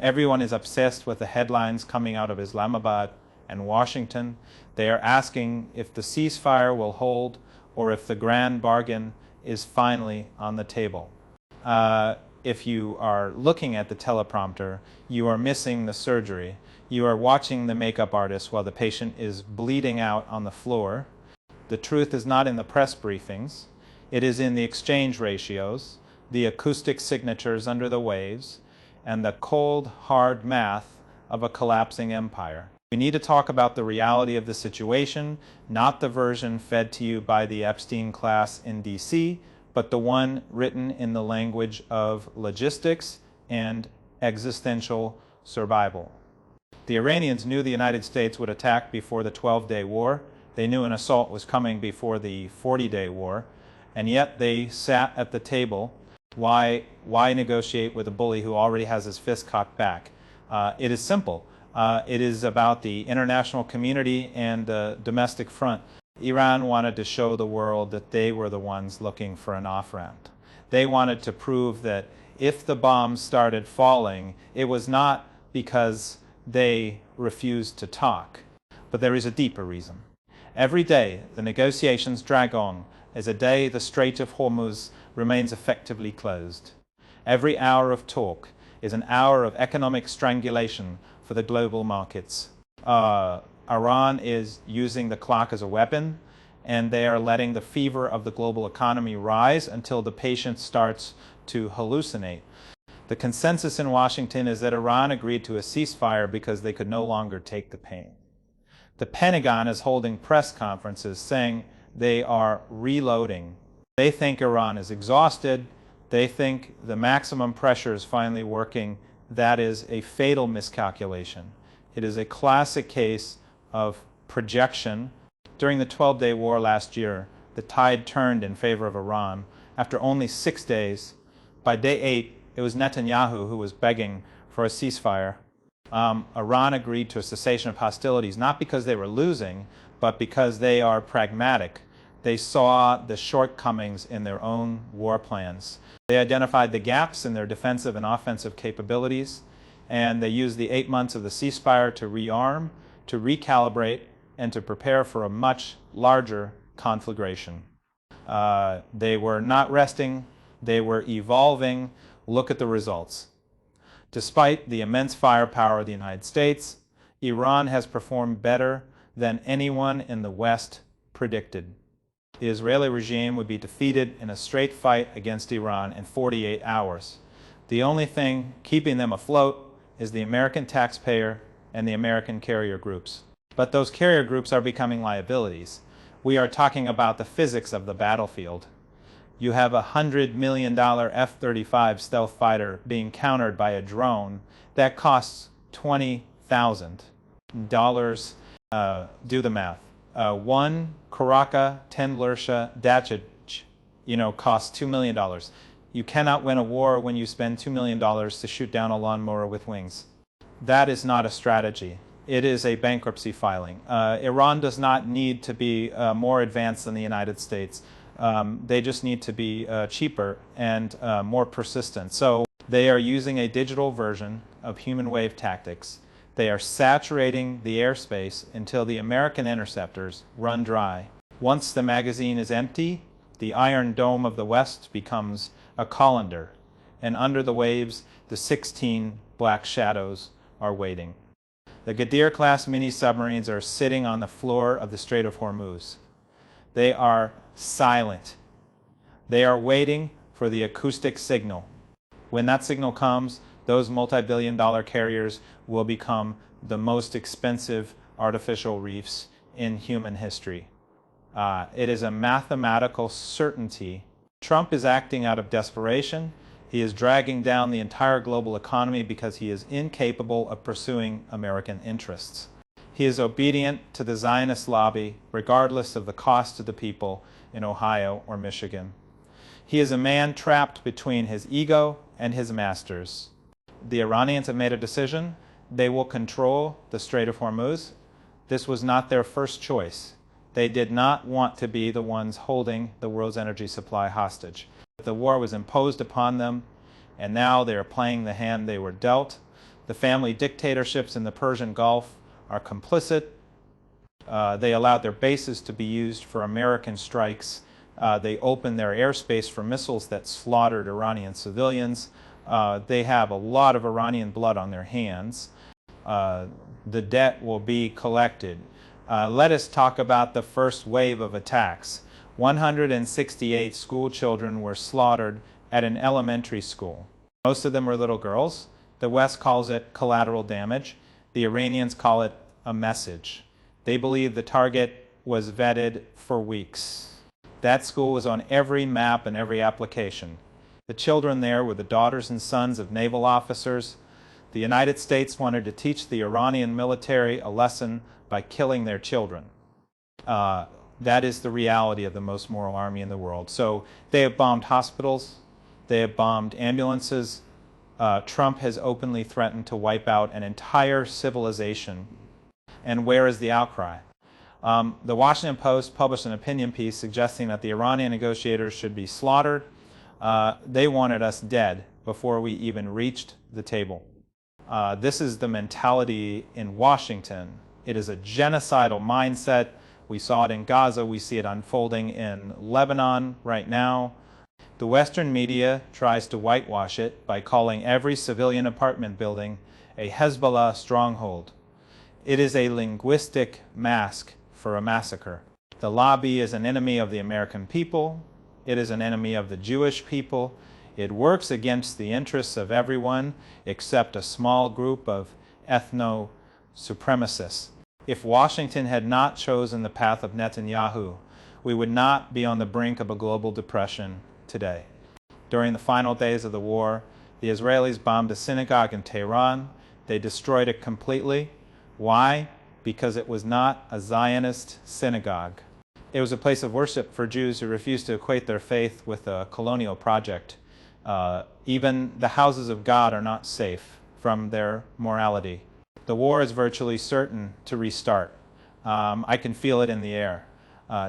Everyone is obsessed with the headlines coming out of Islamabad and Washington. They are asking if the ceasefire will hold or if the grand bargain is finally on the table. If you are looking at the teleprompter, you are missing the surgery. You are watching the makeup artist while the patient is bleeding out on the floor. The truth is not in the press briefings. It is in the exchange ratios, the acoustic signatures under the waves, and the cold, hard math of a collapsing empire. We need to talk about the reality of the situation, not the version fed to you by the Epstein class in DC, but the one written in the language of logistics and existential survival. The Iranians knew the United States would attack before the 12-day war. They knew an assault was coming before the 40-day war, and yet they sat at the table. Why negotiate with a bully who already has his fist cocked back? It is simple. It is about the international community and the domestic front. Iran wanted to show the world that they were the ones looking for an off-ramp. They wanted to prove that if the bombs started falling, it was not because they refused to talk, but there is a deeper reason. Every day the negotiations drag on as a day the Strait of Hormuz remains effectively closed. Every hour of talk is an hour of economic strangulation for the global markets. Iran is using the clock as a weapon, and they are letting the fever of the global economy rise until the patient starts to hallucinate. The consensus in Washington is that Iran agreed to a ceasefire because they could no longer take the pain. The Pentagon is holding press conferences saying they are reloading. They think Iran is exhausted. They think the maximum pressure is finally working. That is a fatal miscalculation. It is a classic case of projection. During the 12-day war last year, the tide turned in favor of Iran. After only 6 days, by day 8, it was Netanyahu who was begging for a ceasefire. Iran agreed to a cessation of hostilities, not because they were losing, but because they are pragmatic. They saw the shortcomings in their own war plans. They identified the gaps in their defensive and offensive capabilities, and they used the 8 months of the ceasefire to rearm, to recalibrate, and to prepare for a much larger conflagration. They were not resting, they were evolving. Look at the results. Despite the immense firepower of the United States, Iran has performed better than anyone in the West predicted. The Israeli regime would be defeated in a straight fight against Iran in 48 hours. The only thing keeping them afloat is the American taxpayer and the American carrier groups. But those carrier groups are becoming liabilities. We are talking about the physics of the battlefield. You have a $100 million F-35 stealth fighter being countered by a drone that costs $20,000. Do the math. One Karaka 10 Lursha Dacic, costs $2 million. You cannot win a war when you spend $2 million to shoot down a lawnmower with wings. That is not a strategy. It is a bankruptcy filing. Iran does not need to be more advanced than the United States. They just need to be cheaper and more persistent. So they are using a digital version of human wave tactics. They are saturating the airspace until the American interceptors run dry. Once the magazine is empty, the Iron Dome of the West becomes a colander, and under the waves, the 16 black shadows are waiting. The Ghadir-class mini-submarines are sitting on the floor of the Strait of Hormuz. They are silent. They are waiting for the acoustic signal. When that signal comes, those multi-billion-dollar carriers will become the most expensive artificial reefs in human history. It is a mathematical certainty. Trump is acting out of desperation. He is dragging down the entire global economy because he is incapable of pursuing American interests. He is obedient to the Zionist lobby, regardless of the cost to the people in Ohio or Michigan. He is a man trapped between his ego and his masters. The Iranians have made a decision. They will control the Strait of Hormuz. This was not their first choice. They did not want to be the ones holding the world's energy supply hostage. The war was imposed upon them, and now they are playing the hand they were dealt. The family dictatorships in the Persian Gulf are complicit. They allowed their bases to be used for American strikes. They opened their airspace for missiles that slaughtered Iranian civilians. They have a lot of Iranian blood on their hands. The debt will be collected. Let us talk about the first wave of attacks. 168 school children were slaughtered at an elementary school. Most of them were little girls. The West calls it collateral damage. The Iranians call it a message. They believe the target was vetted for weeks. That school was on every map and every application. The children there were the daughters and sons of naval officers. The United States wanted to teach the Iranian military a lesson by killing their children. That is the reality of the most moral army in the world. So they have bombed hospitals. They have bombed ambulances. Trump has openly threatened to wipe out an entire civilization. And where is the outcry? The Washington Post published an opinion piece suggesting that the Iranian negotiators should be slaughtered. They wanted us dead before we even reached the table. This is the mentality in Washington. It is a genocidal mindset. We saw it in Gaza. We see it unfolding in Lebanon right now. The Western media tries to whitewash it by calling every civilian apartment building a Hezbollah stronghold. It is a linguistic mask for a massacre. The lobby is an enemy of the American people. It is an enemy of the Jewish people. It works against the interests of everyone except a small group of ethno-supremacists. If Washington had not chosen the path of Netanyahu, we would not be on the brink of a global depression today. During the final days of the war, the Israelis bombed a synagogue in Tehran. They destroyed it completely. Why? Because it was not a Zionist synagogue. It was a place of worship for Jews who refused to equate their faith with a colonial project. Even the houses of God are not safe from their morality. The war is virtually certain to restart. I can feel it in the air.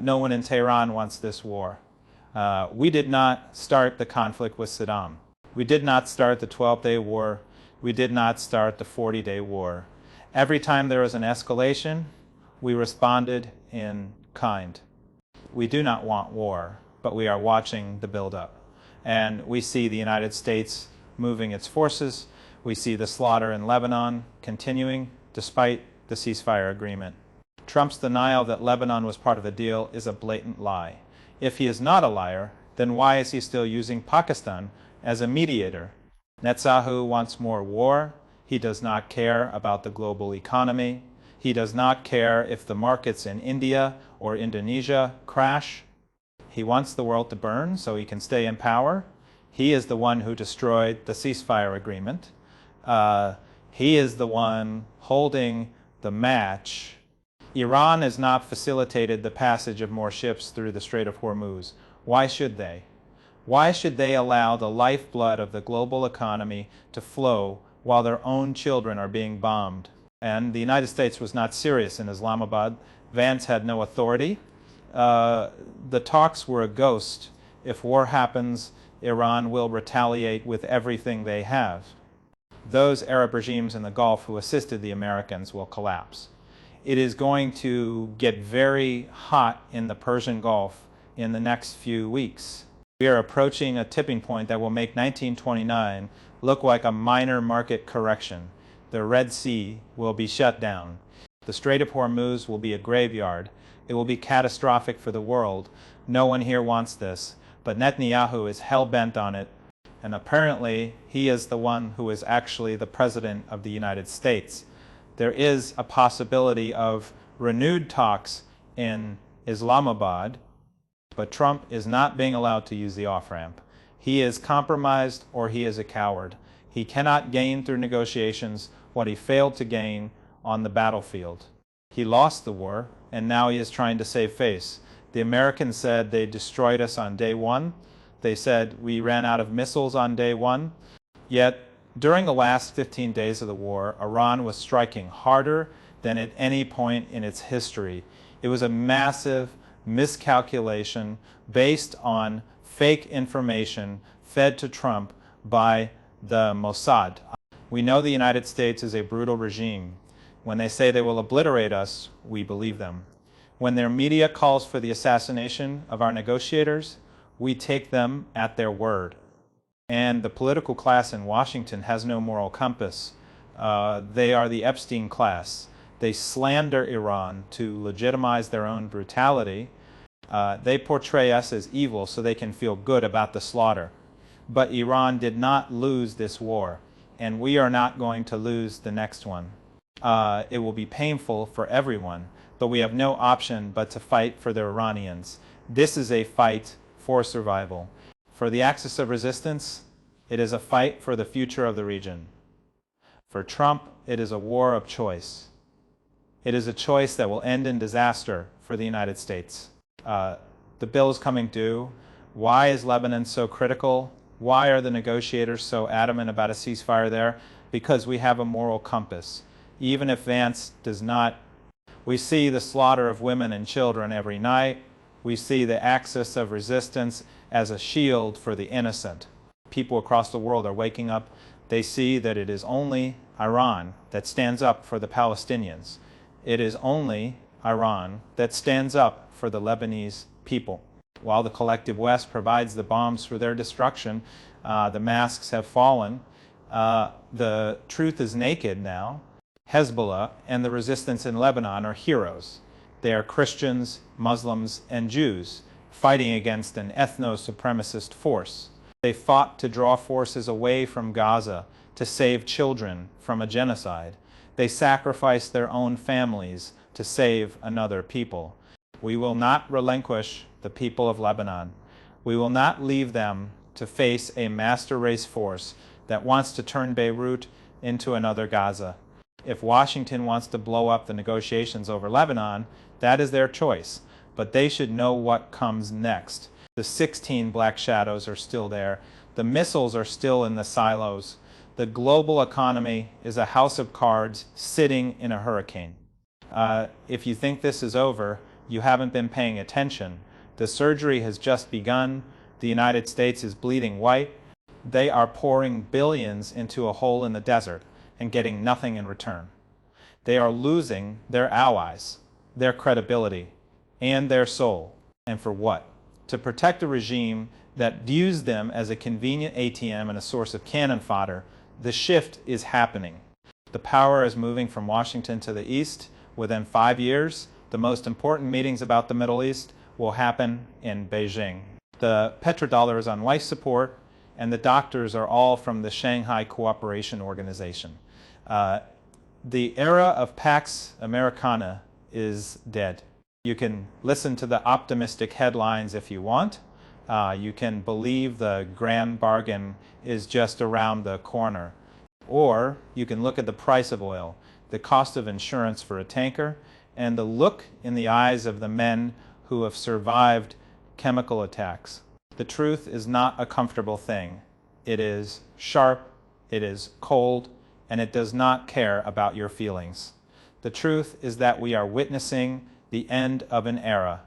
No one in Tehran wants this war. We did not start the conflict with Saddam. We did not start the 12-day war. We did not start the 40-day war. Every time there was an escalation, we responded in kind. We do not want war, but we are watching the buildup. And we see the United States moving its forces. We see the slaughter in Lebanon continuing despite the ceasefire agreement. Trump's denial that Lebanon was part of the deal is a blatant lie. If he is not a liar, then why is he still using Pakistan as a mediator? Netanyahu wants more war. He does not care about the global economy. He does not care if the markets in India or Indonesia crash. He wants the world to burn so he can stay in power. He is the one who destroyed the ceasefire agreement. He is the one holding the match. Iran has not facilitated the passage of more ships through the Strait of Hormuz. Why should they? Why should they allow the lifeblood of the global economy to flow while their own children are being bombed? And the United States was not serious in Islamabad. Vance had no authority. The talks were a ghost. If war happens, Iran will retaliate with everything they have. Those Arab regimes in the Gulf who assisted the Americans will collapse. It is going to get very hot in the Persian Gulf in the next few weeks. We are approaching a tipping point that will make 1929 look like a minor market correction. The Red Sea will be shut down. The Strait of Hormuz will be a graveyard. It will be catastrophic for the world. No one here wants this, but Netanyahu is hell-bent on it, and apparently he is the one who is actually the President of the United States. There is a possibility of renewed talks in Islamabad, but Trump is not being allowed to use the off-ramp. He is compromised or he is a coward. He cannot gain through negotiations what he failed to gain on the battlefield. He lost the war, and now he is trying to save face. The Americans said they destroyed us on day one. They said we ran out of missiles on day one. Yet, during the last 15 days of the war, Iran was striking harder than at any point in its history. It was a massive miscalculation based on fake information fed to Trump by the Mossad. We know the United States is a brutal regime. When they say they will obliterate us, we believe them. When their media calls for the assassination of our negotiators, we take them at their word. And the political class in Washington has no moral compass. They are the Epstein class. They slander Iran to legitimize their own brutality. They portray us as evil so they can feel good about the slaughter. But Iran did not lose this war, and we are not going to lose the next one. It will be painful for everyone, but we have no option but to fight for the Iranians. This is a fight for survival. For the axis of resistance, it is a fight for the future of the region. For Trump, it is a war of choice. It is a choice that will end in disaster for the United States. The bill is coming due. Why is Lebanon so critical? Why are the negotiators so adamant about a ceasefire there? Because we have a moral compass. Even if Vance does not, we see the slaughter of women and children every night. We see the axis of resistance as a shield for the innocent. People across the world are waking up. They see that it is only Iran that stands up for the Palestinians. It is only Iran that stands up for the Lebanese people. While the collective West provides the bombs for their destruction, the masks have fallen. The truth is naked now. Hezbollah and the resistance in Lebanon are heroes. They are Christians, Muslims, and Jews fighting against an ethno-supremacist force. They fought to draw forces away from Gaza to save children from a genocide. They sacrificed their own families to save another people. We will not relinquish the people of Lebanon. We will not leave them to face a master race force that wants to turn Beirut into another Gaza. If Washington wants to blow up the negotiations over Lebanon, that is their choice. But they should know what comes next. The 16 black shadows are still there. The missiles are still in the silos. The global economy is a house of cards sitting in a hurricane. If you think this is over, you haven't been paying attention. The surgery has just begun. The United States is bleeding white. They are pouring billions into a hole in the desert and getting nothing in return. They are losing their allies, their credibility, and their soul. And for what? To protect a regime that views them as a convenient ATM and a source of cannon fodder. The shift is happening. The power is moving from Washington to the east. Within 5 years, the most important meetings about the Middle East will happen in Beijing. The petrodollar is on life support, and the doctors are all from the Shanghai Cooperation Organization. The era of Pax Americana is dead. You can listen to the optimistic headlines if you want. You can believe the grand bargain is just around the corner. Or you can look at the price of oil, the cost of insurance for a tanker, and the look in the eyes of the men who have survived chemical attacks. The truth is not a comfortable thing. It is sharp, it is cold, and it does not care about your feelings. The truth is that we are witnessing the end of an era.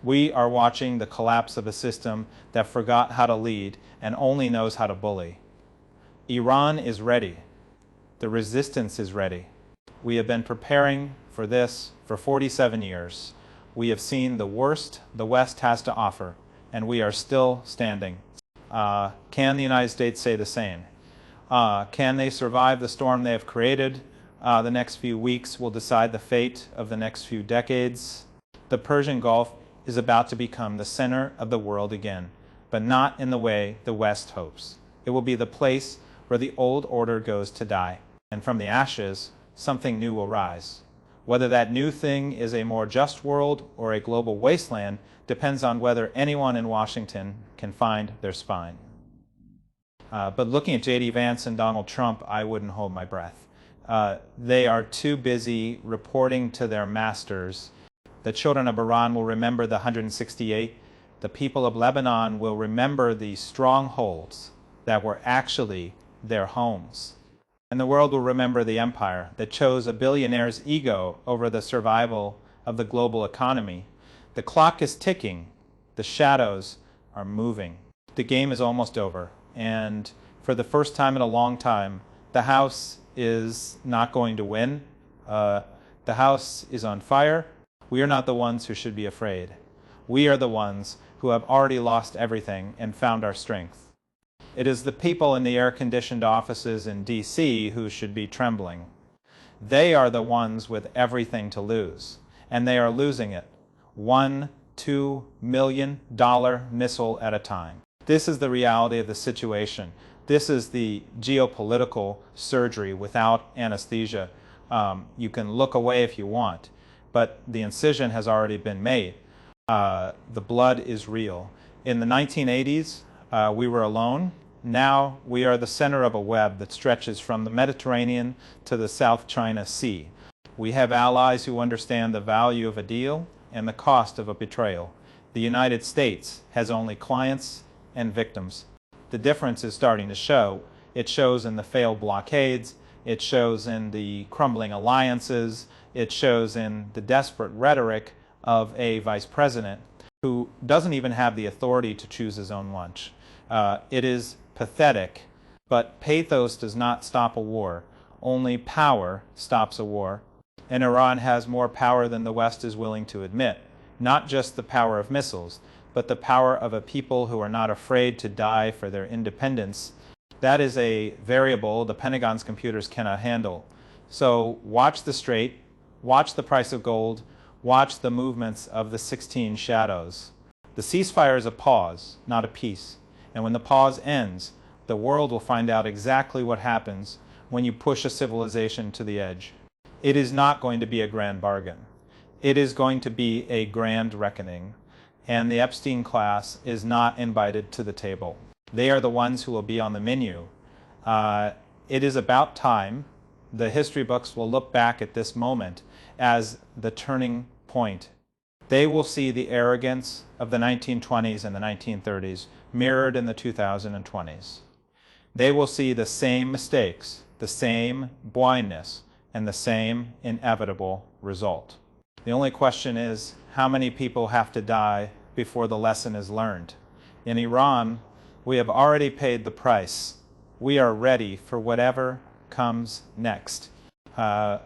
We are watching the collapse of a system that forgot how to lead and only knows how to bully. Iran is ready. The resistance is ready. We have been preparing for this for 47 years. We have seen the worst the West has to offer, and we are still standing. Can the United States say the same? Can they survive the storm they have created? The next few weeks will decide the fate of the next few decades. The Persian Gulf is about to become the center of the world again, but not in the way the West hopes. It will be the place where the old order goes to die, and from the ashes, something new will rise. Whether that new thing is a more just world or a global wasteland depends on whether anyone in Washington can find their spine. But looking at JD Vance and Donald Trump, I wouldn't hold my breath. They are too busy reporting to their masters. The children of Iran will remember the 168. The people of Lebanon will remember the strongholds that were actually their homes. And the world will remember the empire that chose a billionaire's ego over the survival of the global economy. The clock is ticking. The shadows are moving. The game is almost over. And for the first time in a long time, The House is not going to win. The House is on fire. We are not the ones who should be afraid. We are the ones who have already lost everything and found our strength. It is the people in the air-conditioned offices in D.C. who should be trembling. They are the ones with everything to lose, and they are losing it. $1-2 million missile at a time. This is the reality of the situation. This is the geopolitical surgery without anesthesia. You can look away if you want, but the incision has already been made. The blood is real. In the 1980s, we were alone. Now we are the center of a web that stretches from the Mediterranean to the South China Sea. We have allies who understand the value of a deal and the cost of a betrayal. The United States has only clients and victims. The difference is starting to show. It shows in the failed blockades. It shows in the crumbling alliances. It shows in the desperate rhetoric of a vice president who doesn't even have the authority to choose his own lunch. It is pathetic, but pathos does not stop a war. Only power stops a war. And Iran has more power than the West is willing to admit. Not just the power of missiles, but the power of a people who are not afraid to die for their independence. That is a variable the Pentagon's computers cannot handle. So watch the Strait, watch the price of gold, watch the movements of the 16 shadows. The ceasefire is a pause, not a peace. And when the pause ends, the world will find out exactly what happens when you push a civilization to the edge. It is not going to be a grand bargain. It is going to be a grand reckoning. And the Epstein class is not invited to the table. They are the ones who will be on the menu. It is about time. The history books will look back at this moment as the turning point. They will see the arrogance of the 1920s and the 1930s mirrored in the 2020s. They will see the same mistakes, the same blindness, and the same inevitable result. The only question is, how many people have to die before the lesson is learned? In Iran, we have already paid the price. We are ready for whatever comes next. The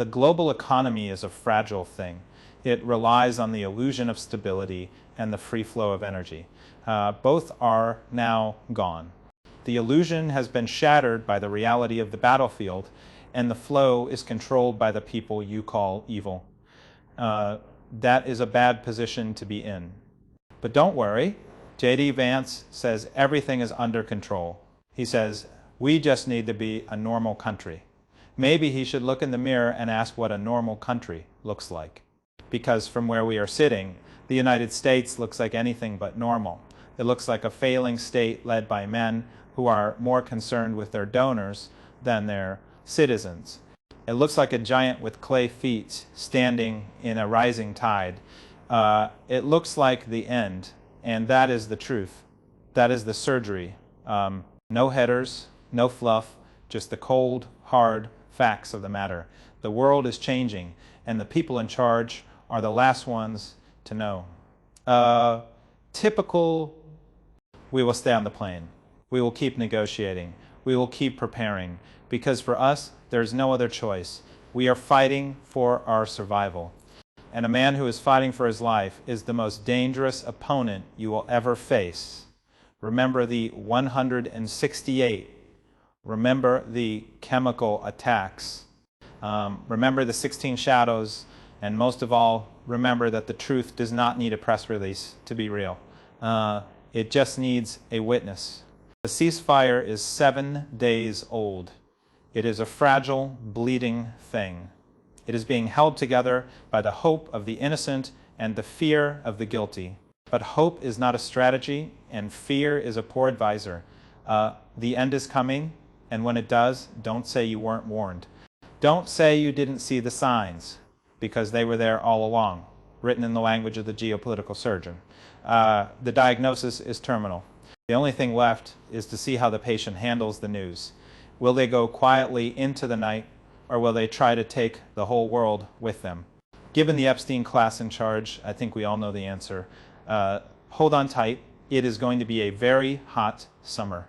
global economy is a fragile thing. It relies on the illusion of stability and the free flow of energy. Both are now gone. The illusion has been shattered by the reality of the battlefield, and the flow is controlled by the people you call evil. That is a bad position to be in. But don't worry. JD Vance says everything is under control. He says, we just need to be a normal country. Maybe he should look in the mirror and ask what a normal country looks like. Because from where we are sitting, the United States looks like anything but normal. It looks like a failing state led by men who are more concerned with their donors than their citizens. It looks like a giant with clay feet standing in a rising tide. It looks like the end, and that is the truth. That is the surgery. No headers, no fluff, just the cold, hard facts of the matter. The world is changing, and the people in charge are the last ones to know. Typical, we will stay on the plane. We will keep negotiating. We will keep preparing. Because for us, there's no other choice. We are fighting for our survival. And a man who is fighting for his life is the most dangerous opponent you will ever face. Remember the 168. Remember the chemical attacks. Remember the 16 shadows. And most of all, remember that the truth does not need a press release to be real. It just needs a witness. The ceasefire is 7 days old. It is a fragile, bleeding thing. It is being held together by the hope of the innocent and the fear of the guilty. But hope is not a strategy, and fear is a poor advisor. The end is coming, and when it does, don't say you weren't warned. Don't say you didn't see the signs, because they were there all along, written in the language of the geopolitical surgeon. The diagnosis is terminal. The only thing left is to see how the patient handles the news. Will they go quietly into the night, or will they try to take the whole world with them? Given the Epstein class in charge, I think we all know the answer. Hold on tight. It is going to be a very hot summer.